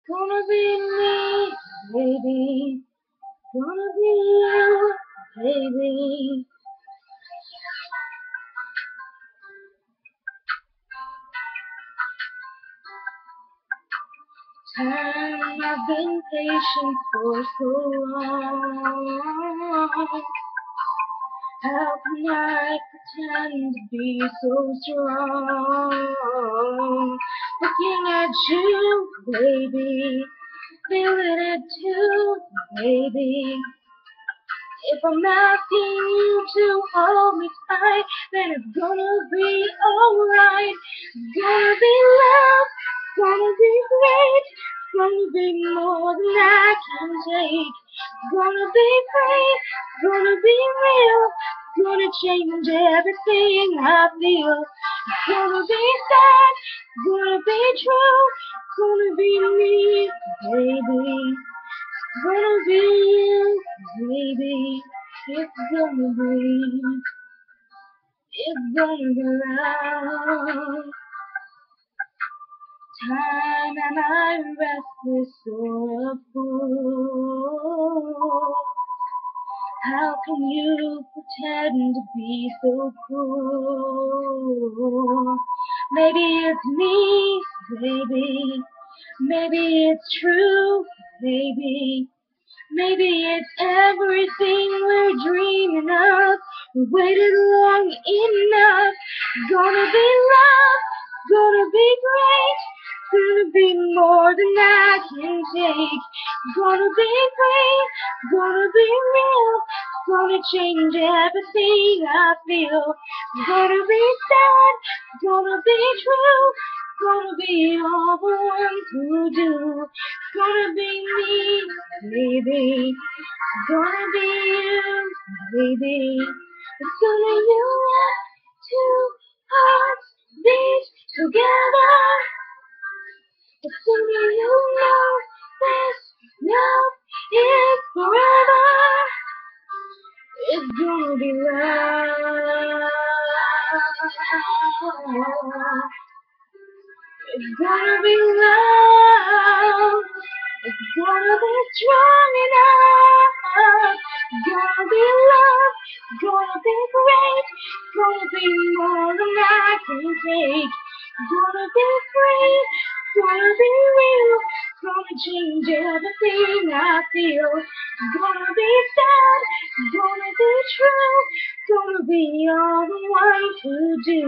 Gonna be me, baby. Gonna be you, baby. Time I've been patient for so long. How can I pretend to be so strong? Looking at you, baby, feeling it too, baby. If I'm asking you to hold me tight, then it's gonna be alright. Gonna be love, gonna be great, gonna be more than I can take. Gonna be free, gonna be real, gonna change everything I feel. Gonna be sad, gonna be true, gonna be me, baby. Gonna be you, baby. It's gonna be, it's gonna be love. Time and I'm restless or a fool. How can you pretend to be so cruel? Maybe it's me, baby. Maybe it's true, baby. Maybe it's everything we're dreaming of. We waited long enough. Gonna be love, gonna be great, gonna be more than I can take. Gonna be free, gonna be real, gonna change everything I feel. Gonna be sad, gonna be true, gonna be all the one to do. Gonna be me, baby. Gonna be you, baby. It's gonna unite two hearts beat together. It's gonna unite this love is forever. It's gonna be love. It's gonna be love. It's gonna be strong enough. Gonna be love. Gonna be great. Gonna be more than I can take. Gonna be free. Gonna be real. Gonna change everything I feel. Gonna be sad. Gonna be true. Gonna be all the one to do.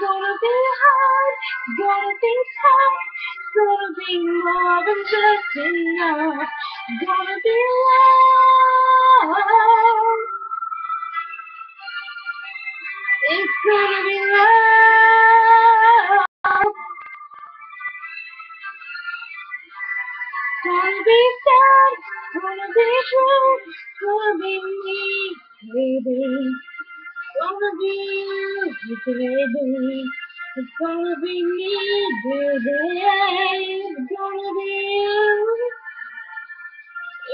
Gonna be hard. Gonna be tough. Gonna be more than just enough. Gonna be love. It's gonna be love. Gonna be sad. Gonna be true. Gonna be me, baby. Gonna be you, baby. It's gonna be me, baby. It's gonna be you.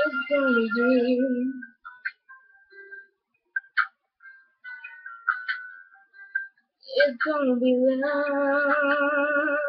It's gonna be. It's gonna be love.